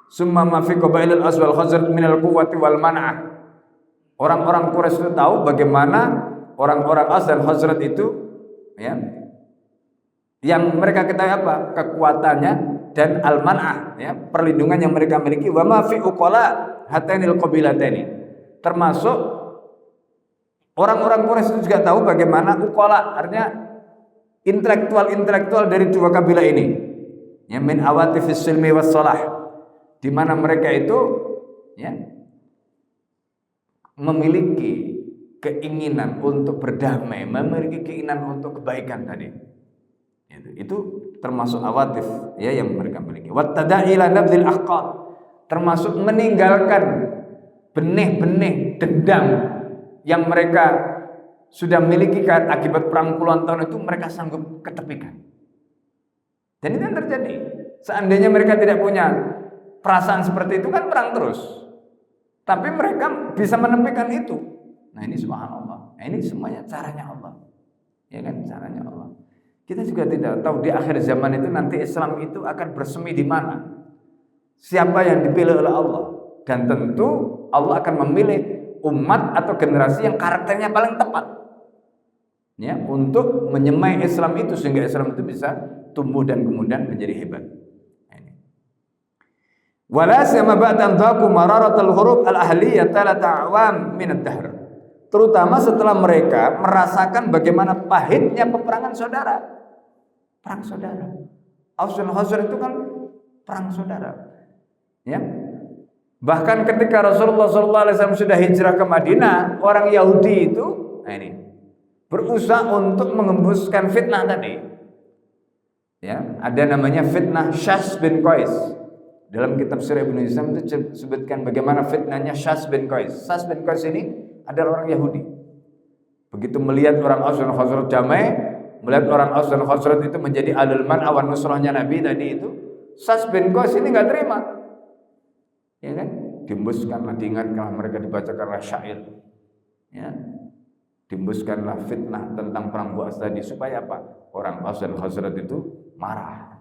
Summa ma fi qabailil Aus wal Khazraj minal quwwati wal man'ah. Orang-orang Quraisy itu tahu bagaimana orang-orang Aus dan Khazraj itu ya yang mereka ketahui apa? Kekuatannya dan al-man'ah, ya, perlindungan yang mereka miliki. Wa ma fi uqala hatainil qabilataini, termasuk orang-orang Quraisy itu juga tahu bagaimana uqala, artinya intelektual dari dua kabilah ini, ya, min awatifis silmi was salah, di mana mereka itu, ya, memiliki keinginan untuk berdamai, memiliki keinginan untuk kebaikan tadi. Itu termasuk awatif, ya, yang mereka miliki. Wattada'i ila nabdhil ahqad, termasuk meninggalkan benih-benih dendam yang mereka sudah miliki akibat perang puluhan tahun itu, mereka sanggup ketepikan. Dan itu yang terjadi. Seandainya mereka tidak punya perasaan seperti itu, kan perang terus. Tapi mereka bisa menepikan itu. Nah, ini subhanallah. Nah, ini semuanya caranya Allah. Ya kan, caranya Allah. Kita juga tidak tahu di akhir zaman itu nanti Islam itu akan bersemi di mana. Siapa yang dipilih oleh Allah. Dan tentu Allah akan memilih umat atau generasi yang karakternya paling tepat, ya, untuk menyemai Islam itu sehingga Islam itu bisa tumbuh dan kemudian menjadi hebat. Wala sama ba'dan dhaqu mararatul hurub al-ahliyah talata awam min ad-dahr. Terutama setelah mereka merasakan bagaimana pahitnya peperangan saudara. Perang saudara. Aus dan Khazraj itu kan perang saudara. Ya. Bahkan ketika Rasulullah SAW sudah hijrah ke Madinah, orang Yahudi itu, nah ini, berusaha untuk mengembuskan fitnah tadi. Ya, ada namanya fitnah Syas bin Qais. Dalam kitab Sirah Ibnu Hisham itu disebutkan bagaimana fitnahnya Syas bin Qais. Syas bin Qais ini adalah orang Yahudi. Begitu melihat orang Aus dan Khazraj damai, melihat orang Aus dan Khazraj itu menjadi alul man'a wan nusrahnya Nabi tadi itu, Syas bin Qais ini enggak terima. Ya kan? Diembuskanlah, diingatkanlah mereka, dibacakanlah syair. Ya. Diembuskanlah fitnah tentang perang Bu'as tadi supaya apa? Orang Aus dan Khazraj itu marah.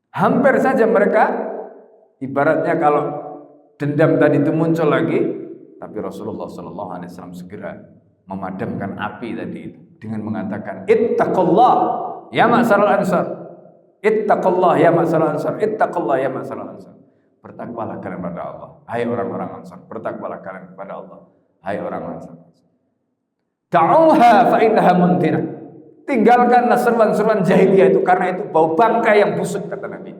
Hampir saja mereka ibaratnya kalau dendam tadi itu muncul lagi, tapi Rasulullah SAW segera memadamkan api tadi itu dengan mengatakan ittaqullah ya ma'syaral ansar, ittaqullah ya ma'syaral ansar, ittaqullah ya ma'syaral ansar. Bertakwalah kalian kepada Allah, hai orang-orang Ansar. Bertakwalah kalian kepada Allah, hai orang Ansar. Da'uha fa innaha muntinah. Tinggalkanlah seruan-seruan jahiliyah itu karena itu bau bangkai yang busuk, kata Nabi.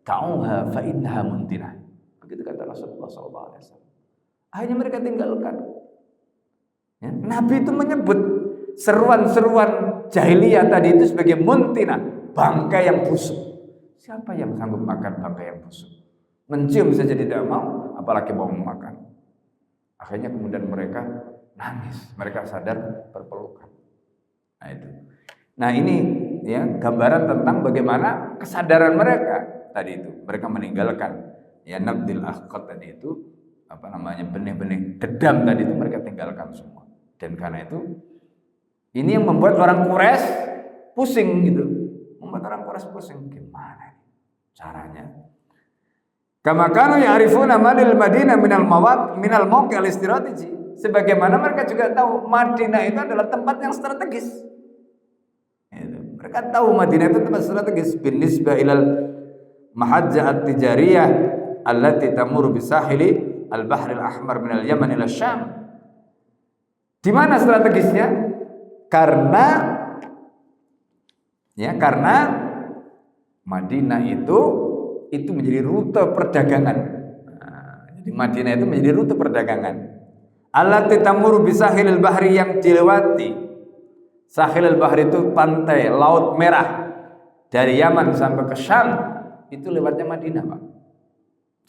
Da'uha fa innaha muntinah. Begitu kata Rasulullah SAW. Akhirnya mereka tinggalkan. Ya, Nabi itu menyebut seruan-seruan jahiliyah tadi itu sebagai muntinah, bangkai yang busuk. Siapa yang sanggup makan bangkai yang busuk? Mencium saja tidak mau, apalagi mau memakan. Akhirnya kemudian mereka nangis, mereka sadar berpelukan. Nah itu. Nah ini, ya, gambaran tentang bagaimana kesadaran mereka tadi itu. Mereka meninggalkan, ya, nabdil ahqad tadi itu, apa namanya, benih-benih dendam tadi itu mereka tinggalkan semua. Dan karena itu ini yang membuat orang Quraisy pusing gitu. Membuat orang Quraisy pusing, gimana caranya? Kama kanu ya'rifuna manil Madinah minal mawqi' al-istrategi. Sebagaimana mereka juga tahu Madinah itu adalah tempat yang strategis. Mereka tahu Madinah itu tempat strategis binisbah ilal mahajjah at-tijariyah allati tamurru bisahili al-bahr al-ahmar min al-Yaman ila Syam. Di mana strategisnya? Karena Madinah itu menjadi rute perdagangan. Nah, jadi Madinah itu menjadi rute perdagangan. Allati tamurru bisahilil bahri, yang dilewati. Sahilil bahri itu pantai Laut Merah. Dari Yaman sampai ke Syam itu lewatnya Madinah, Pak.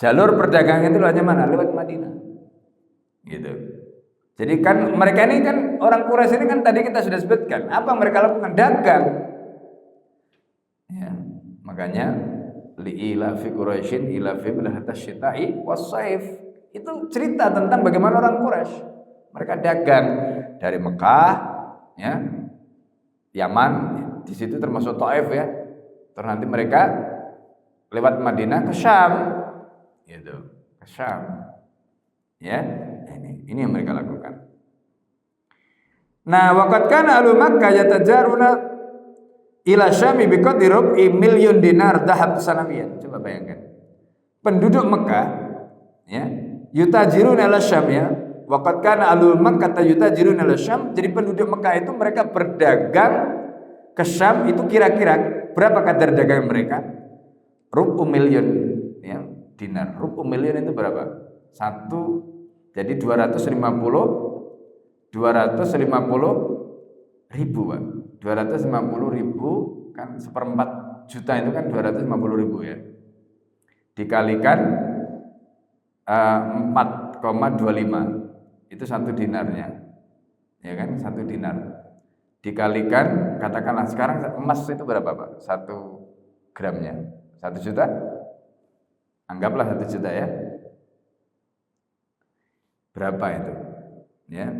Jalur perdagangan itu lewatnya mana? Lewat Madinah. Gitu. Jadi kan mereka ini kan orang Quraisy ini kan tadi kita sudah sebutkan, apa mereka lakukan? Dagang. Ya, makanya li'ila fi Quraisyin ila fi bilhatas syita'i was-saif. Itu cerita tentang bagaimana orang Quraisy mereka dagang dari Mekah, ya, Yaman, di situ termasuk Taif, ya. Terus nanti mereka lewat Madinah ke Syam, gitu, ke Syam, ya. Ini yang mereka lakukan. Nah, waqad kana ahlu Makkah yatajaruna ila Syami biqadri rub'i milyun dinar dhahab sanawiyan. Coba bayangkan. Penduduk Mekah ya, yutajiruna ila Syam ya. Waqad kana ahlul Makkah yutajiruna ila Syam. Jadi penduduk Mekah itu mereka berdagang ke Syam itu kira-kira berapa kadar dagangan mereka? Rub'u milyun ya, dinar. Rub'u milyun itu berapa? Satu, jadi 250 ribu Pak. 250 ribu kan seperempat juta itu kan 250 ribu ya. Dikalikan 4,25 itu satu dinarnya. Ya kan, satu dinar. Dikalikan katakanlah sekarang emas itu berapa Pak? 1 gramnya 1 juta. Anggaplah 1 juta ya. Berapa itu? Ya.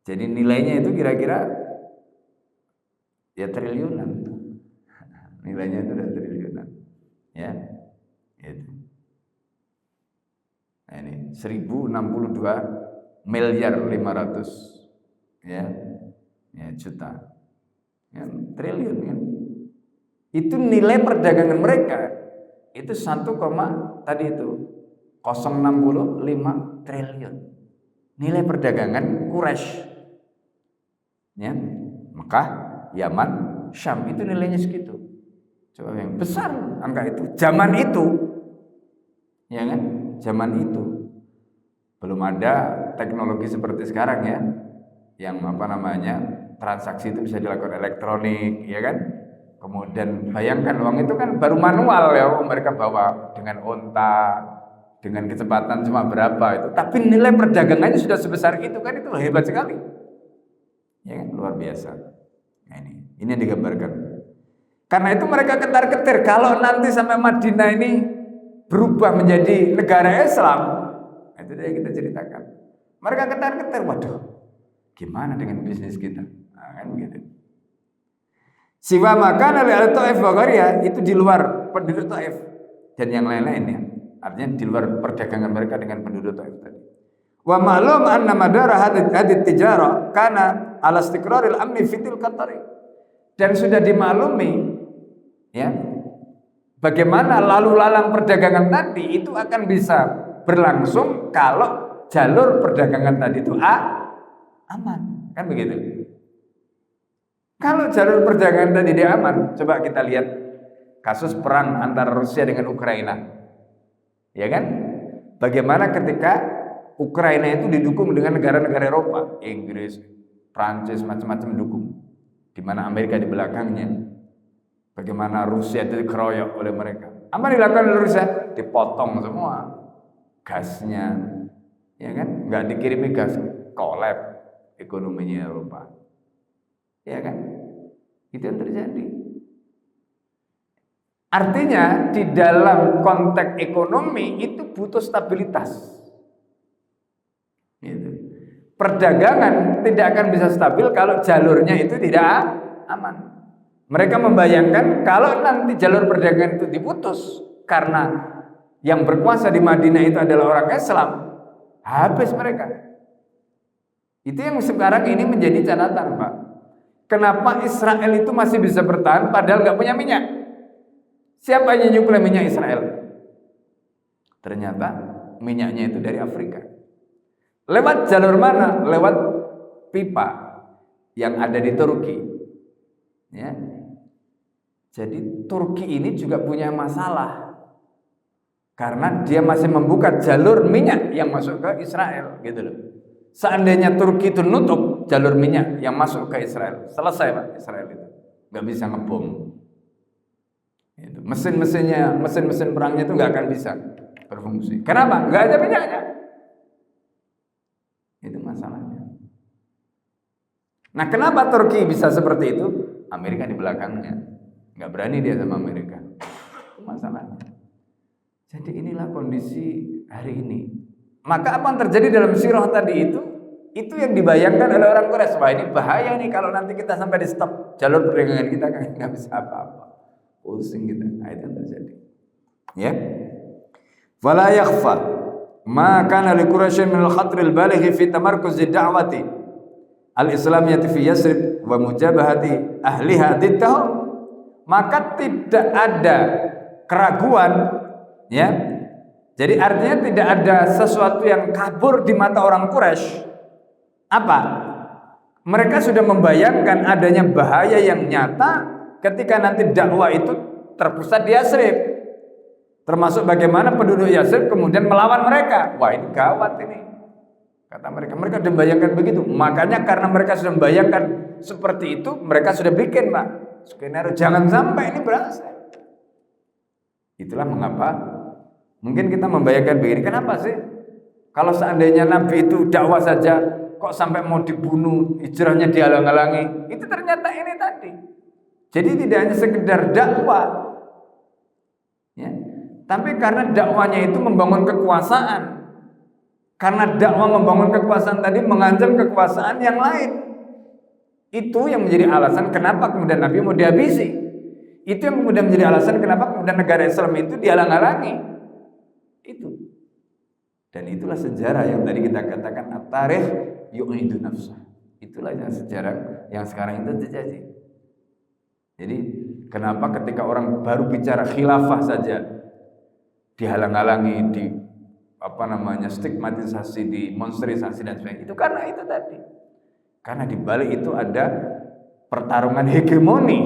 Jadi nilainya itu kira-kira ya triliunan. Nilainya itu udah triliunan. Ya. Itu. Nah ini 1062 miliar 500 ya. Ya juta. Ya, triliun kan. Itu nilai perdagangan mereka. Itu 1, tadi itu 0,65 triliun. Nilai perdagangan Quraisy. Ya, Mekah, Yaman, Syam itu nilainya segitu. Coba yang besar angka itu. Zaman itu, ya kan? Zaman itu belum ada teknologi seperti sekarang ya, yang transaksi itu bisa dilakukan elektronik, ya kan? Kemudian bayangkan uang itu kan baru manual ya, mereka bawa dengan onta, dengan kecepatan cuma berapa itu, tapi nilai perdagangannya sudah sebesar itu kan, itu hebat sekali, ya kan, luar biasa. Nah, ini yang digambarkan. Karena itu mereka ketar-ketir kalau nanti sampai Madinah ini berubah menjadi negara Islam, itu yang kita ceritakan. Mereka ketar-ketir, waduh, gimana dengan bisnis kita? Nah, kan begitu. Siwa makan oleh Taif wa Ghariyah itu di luar penduduk Taif dan yang lain-lainnya. Artinya di luar perdagangan mereka dengan penduduk Taif tadi. Wa ma'lum anna madara hadith tijarah kana ala istiqraril amni fitil qatari. Dan sudah dimaklumi ya, bagaimana lalu lalang perdagangan tadi itu akan bisa berlangsung kalau jalur perdagangan tadi itu aman, kan begitu. Kalau jalur perdagangan tadi dia aman, coba kita lihat kasus perang antara Rusia dengan Ukraina. Ya kan? Bagaimana ketika Ukraina itu didukung dengan negara-negara Eropa, Inggris, Prancis, macam-macam dukung. Di mana Amerika di belakangnya. Bagaimana Rusia itu dikeroyok oleh mereka. Apa dilakukan oleh Rusia? Dipotong semua gasnya. Ya kan? Enggak dikirimi gas, kolab ekonominya Eropa. Ya kan? Itu yang terjadi. Artinya di dalam konteks ekonomi itu butuh stabilitas. Gitu. Perdagangan tidak akan bisa stabil kalau jalurnya itu tidak aman. Mereka membayangkan kalau nanti jalur perdagangan itu diputus karena yang berkuasa di Madinah itu adalah orang Islam, habis mereka. Itu yang sekarang ini menjadi catatan, Pak. Kenapa Israel itu masih bisa bertahan padahal nggak punya minyak? Siapa yang nyuplai minyak Israel? Ternyata minyaknya itu dari Afrika. Lewat jalur mana? Lewat pipa yang ada di Turki. Ya. Jadi Turki ini juga punya masalah karena dia masih membuka jalur minyak yang masuk ke Israel, gitu loh. Seandainya Turki itu nutup jalur minyak yang masuk ke Israel, selesai Pak Israel itu, nggak bisa ngebom. Itu. Mesin perangnya itu nggak akan bisa berfungsi. Kenapa? Nggak ada minyaknya. Itu masalahnya. Nah, kenapa Turki bisa seperti itu? Amerika di belakangnya, nggak berani dia sama Amerika. Itu masalahnya. Jadi inilah kondisi hari ini. Maka apa yang terjadi dalam sirah tadi itu yang dibayangkan oleh orang Quraisy. Wah, ini bahaya nih kalau nanti kita sampai di stop jalur perdagangan kita kan nggak bisa apa-apa, pusing kita. Nah, itu yang terjadi. Ya. Fala yakhfa ma kana li Quraisy min al-khatr al-baligh fi tamarkuz ad-da'wati al-islamiyyah fi Yathrib wa mujabahati ahliha diddahum, maka tidak ada keraguan, ya. Jadi artinya tidak ada sesuatu yang kabur di mata orang Quraisy. Apa? Mereka sudah membayangkan adanya bahaya yang nyata ketika nanti dakwah itu terpusat di Yasrib. Termasuk bagaimana penduduk Yasrib kemudian melawan mereka. Wah, ini gawat ini. Kata mereka sudah membayangkan begitu. Makanya karena mereka sudah membayangkan seperti itu, mereka sudah bikin, Pak, skenario jangan sampai ini berhasil. Itulah mengapa mungkin kita membayangkan begini, kenapa sih kalau seandainya Nabi itu dakwah saja kok sampai mau dibunuh, hijrahnya dihalang-halangi. Itu ternyata ini tadi. Jadi tidak hanya sekedar dakwah, ya, tapi karena dakwanya itu membangun kekuasaan. Karena dakwah membangun kekuasaan tadi mengancam kekuasaan yang lain. Itu yang menjadi alasan kenapa kemudian Nabi mau dihabisi. Itu yang kemudian menjadi alasan kenapa kemudian negara Islam itu dihalang-halangi. Itu. Dan itulah sejarah yang tadi kita katakan at-tarikh yu'idu nafsah. Itulah yang sejarah yang sekarang itu terjadi. Jadi kenapa ketika orang baru bicara khilafah saja dihalang-halangi, stigmatisasi, demonstrisasi dan sebagainya. Itu karena itu tadi. Karena di balik itu ada pertarungan hegemoni.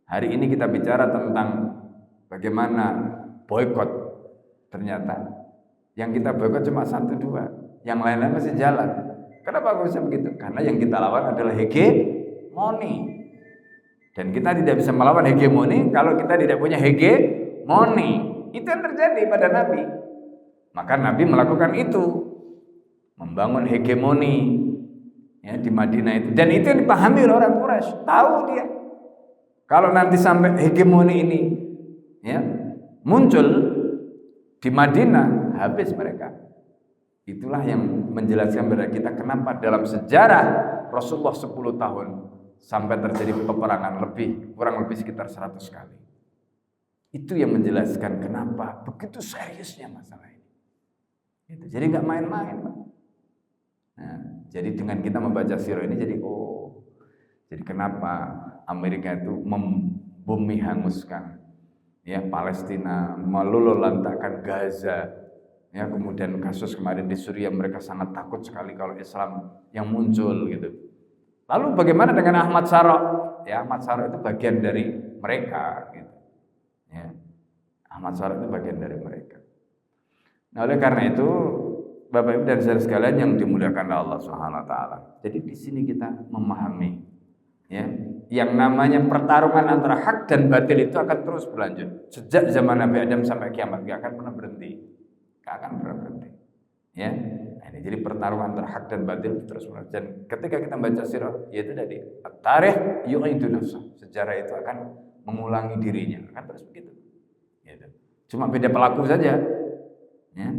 Hari ini kita bicara tentang bagaimana boikot. Ternyata yang kita boikot cuma 1-2, yang lain-lain masih jalan. Kenapa bisa begitu? Karena yang kita lawan adalah hegemoni. Dan kita tidak bisa melawan hegemoni kalau kita tidak punya hegemoni. Itu yang terjadi pada Nabi. Maka Nabi melakukan itu, membangun hegemoni, ya, di Madinah itu. Dan itu yang dipahami oleh orang Quraisy. Tahu dia, kalau nanti sampai hegemoni ini, ya, muncul di Madinah, habis mereka. Itulah yang menjelaskan kepada kita kenapa dalam sejarah Rasulullah 10 tahun sampai terjadi peperangan kurang lebih sekitar 100 kali. Itu yang menjelaskan kenapa begitu seriusnya masalah ini. Gitu. Jadi nggak main-main, Pak. Nah, jadi dengan kita membaca sirah ini jadi kenapa Amerika itu membumi hanguskan, ya, Palestina, meluluhlantakkan Gaza, ya, kemudian kasus kemarin di Suriah mereka sangat takut sekali kalau Islam yang muncul gitu. Lalu bagaimana dengan Ahmad Syarok? Ya, Ahmad Syarok itu bagian dari mereka gitu. Ya. Ahmad Syarok itu bagian dari mereka. Nah, oleh karena itu, Bapak Ibu dan saudara sekalian yang dimuliakan Allah Subhanahu wa taala. Jadi di sini kita memahami, ya, yang namanya pertarungan antara hak dan batil itu akan terus berlanjut. Sejak zaman Nabi Adam sampai kiamat, enggak akan pernah berhenti. Enggak akan pernah berhenti. Ya. Nah, ini jadi pertarungan antara hak dan batil terus berlanjut. Dan ketika kita baca sirah, yaitu tadi, at-tarikh yu'idu nafsah. Sejarah itu akan mengulangi dirinya, akan terus begitu. Gitu. Cuma beda pelaku saja. Ya,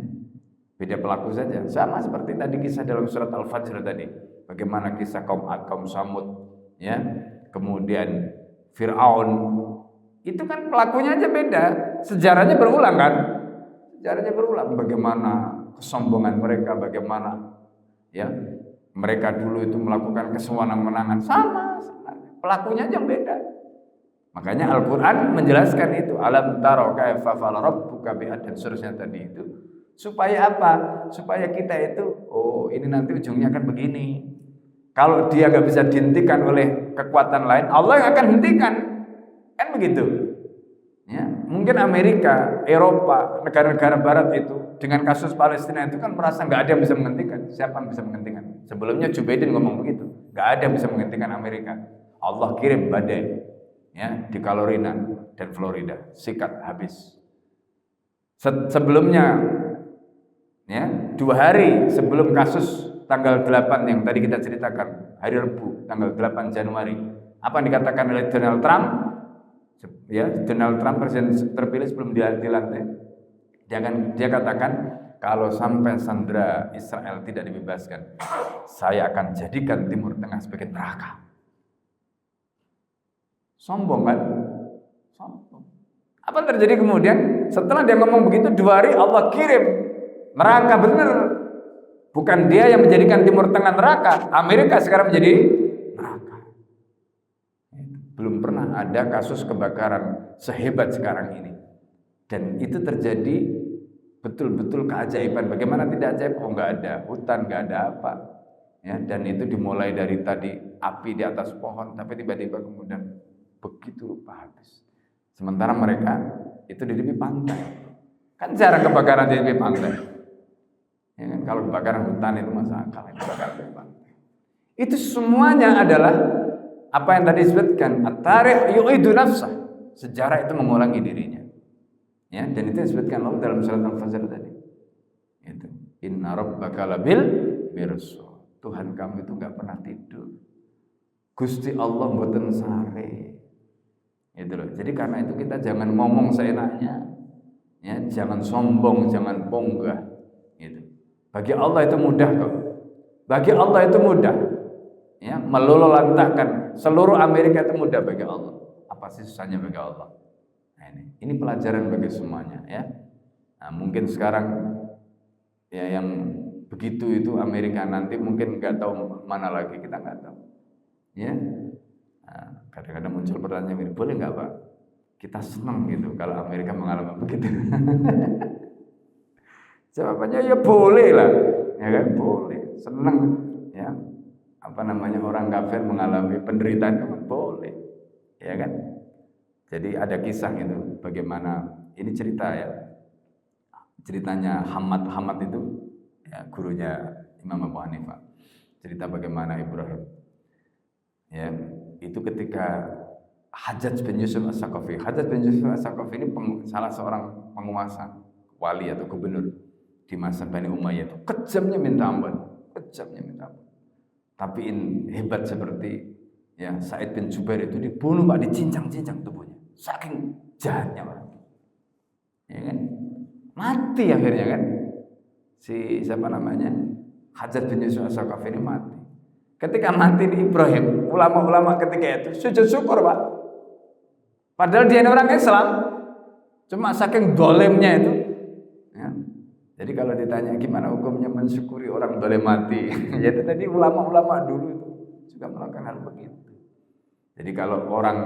beda pelaku saja. Sama seperti tadi kisah dalam surat Al-Fajr tadi. Bagaimana kisah kaum Ad, kaum Samud, ya. Kemudian Fir'aun. Itu kan pelakunya aja beda. Sejarahnya berulang kan? Sejarahnya berulang. Bagaimana kesombongan mereka, bagaimana, ya, mereka dulu itu melakukan kesewenang-wenangan. Sama. Pelakunya aja beda. Makanya Al-Quran menjelaskan itu, alam taro kaifa fa'ala rabbuka bi'ad, dan seterusnya tadi itu. Supaya apa? Supaya kita itu, ini nanti ujungnya akan begini. Kalau dia gak bisa dihentikan oleh kekuatan lain, Allah yang akan hentikan. Kan begitu. Ya, mungkin Amerika, Eropa, negara-negara Barat itu dengan kasus Palestina itu kan merasa gak ada yang bisa menghentikan. Siapa yang bisa menghentikan? Sebelumnya Joe Biden ngomong begitu, gak ada yang bisa menghentikan Amerika. Allah kirim badai, ya, di Carolina dan Florida, sikat habis. Sebelumnya, ya, 2 hari sebelum kasus tanggal 8 yang tadi kita ceritakan, hari Rabu tanggal 8 Januari, apa yang dikatakan oleh Donald Trump? Ya, Donald Trump presiden terpilih sebelum dilantik, dia katakan kalau sampai sandera Israel tidak dibebaskan, saya akan jadikan Timur Tengah sebagai neraka. Sombong kan? Sombong. Apa yang terjadi kemudian? Setelah dia ngomong begitu, 2 hari Allah kirim neraka benar. Bukan dia yang menjadikan Timur Tengah neraka, Amerika sekarang menjadi neraka. belum pernah ada kasus kebakaran sehebat sekarang ini. Dan itu terjadi betul-betul keajaiban. Bagaimana tidak ajaib? Oh, nggak ada hutan, nggak ada apa. Ya, dan itu dimulai dari tadi api di atas pohon, tapi tiba-tiba kemudian begitu rupa habis. Sementara mereka itu di tepi pantai. Kan jarang kebakaran di tepi pantai. Ya kan? Kalau kebakaran hutan itu masa akal, kebakaran di pantai. Itu semuanya adalah apa yang tadi disebutkan, at-tarikh yu'idu nafsah. Sejarah itu mengulangi dirinya. Ya, dan itu disebutkan Allah dalam surat Al-Fajr tadi. Itu, inna rabbaka labil mirsad. Tuhan kamu itu enggak pernah tidur. Gusti Allah mboten sare. Itu loh. Jadi karena itu kita jangan ngomong seenaknya. Ya, jangan sombong, jangan ponggah. Gitu. Bagi Allah itu mudah kok. Bagi Allah itu mudah. Ya, meluluhlantahkan seluruh Amerika itu mudah bagi Allah. Apa sih susahnya bagi Allah? Nah, ini pelajaran bagi semuanya ya. Nah, mungkin sekarang ya yang begitu itu Amerika, nanti mungkin nggak tahu mana lagi, kita nggak tahu. Ya, nah, kadang-kadang muncul pertanyaan, boleh nggak Pak? Kita senang gitu kalau Amerika mengalami begitu. Jawabannya ya boleh lah, ya kan boleh, senang ya. Apa namanya orang kafir mengalami penderitaan itu boleh, ya kan? Jadi ada kisah itu, bagaimana ini cerita ya, ceritanya Hamad itu ya, gurunya Imam Abu Hanifah, cerita bagaimana Ibrahim ya itu ketika Hajjaj bin Yusuf As-Saqafi. Hajjaj bin Yusuf As-Saqafi ini salah seorang penguasa, wali atau gubernur di masa Bani Umayyah itu kejamnya minta ampun, kejamnya minta ampun. Tapi hebat seperti ya Sa'id bin Jubair itu dibunuh Pak, dicincang-cincang tubuhnya, saking jahatnya orang. Ya kan? Mati akhirnya kan. Si siapa namanya? Hajjaj bin Yusuf As-Saqafi ini mati. Ketika mati di Ibrahim, ulama-ulama ketika itu sujud syukur Pak. Padahal dia ini orang Islam, cuma saking dolemnya itu. Ya. Jadi kalau ditanya gimana hukumnya mensyukuri orang dolem mati, ya itu tadi ulama-ulama dulu itu juga melakukan hal begitu. Jadi kalau orang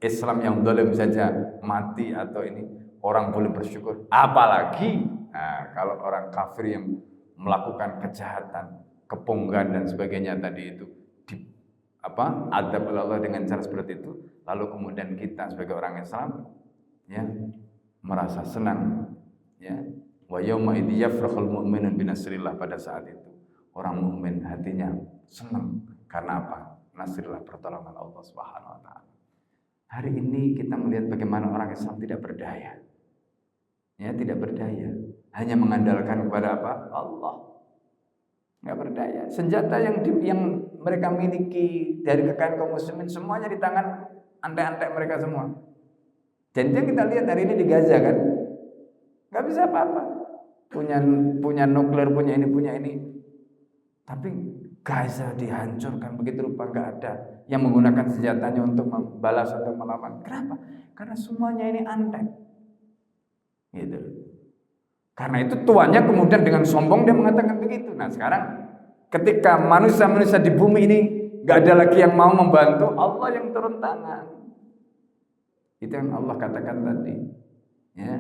Islam yang dolem saja mati atau ini, orang boleh bersyukur, apalagi kalau orang kafir yang melakukan kejahatan, keponggan dan sebagainya tadi itu adab oleh Allah dengan cara seperti itu, lalu kemudian kita sebagai orang Islam ya merasa senang ya, wa yauma idzi yafrahul mu'minun binasrillah, pada saat itu orang mukmin hatinya senang karena apa? Nasrillah, pertolongan Allah Subhanahu wa taala. Hari ini kita melihat bagaimana orang Islam tidak berdaya. Ya, tidak berdaya, hanya mengandalkan kepada apa? Allah. Enggak berdaya. Senjata yang mereka miliki dari kekayaan kaum muslimin semuanya di tangan antek-antek mereka semua. Dan itu kita lihat hari ini di Gaza kan, nggak bisa apa-apa. Punya nuklir, punya ini. Tapi Gaza dihancurkan begitu rupa, nggak ada yang menggunakan senjatanya untuk membalas atau melawan. Kenapa? Karena semuanya ini antek. Gitu. Karena itu tuannya kemudian dengan sombong dia mengatakan begitu. Nah sekarang ketika manusia-manusia di bumi ini nggak ada lagi yang mau membantu, Allah yang turun tangan. Itu yang Allah katakan tadi. Ya.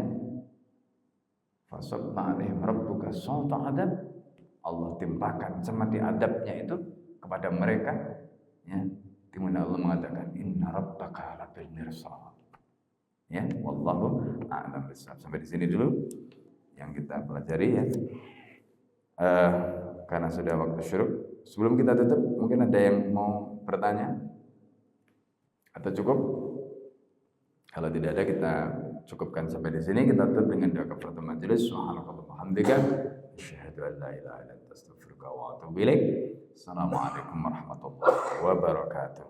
Fasabba alaihim rabbuka sawta adab. Allah timpakan semati adabnya itu kepada mereka. Ya. Di mana Allah mengatakan inna rabbaka labil mirsad. Ya, wallahu a'lam bishawab. Sampai di sini dulu yang kita pelajari ya. Karena sudah waktu syuruk. Sebelum kita tutup, mungkin ada yang mau bertanya? Atau cukup? Kalau tidak ada, kita cukupkan sampai di sini. Kita tutup dengan doa kafaratul majelis. Subhanakallahumma wa bihamdika, asyhadu an la ilaha illa anta, astaghfiruka wa atubu ilaik. Assalamualaikum warahmatullahi wabarakatuh.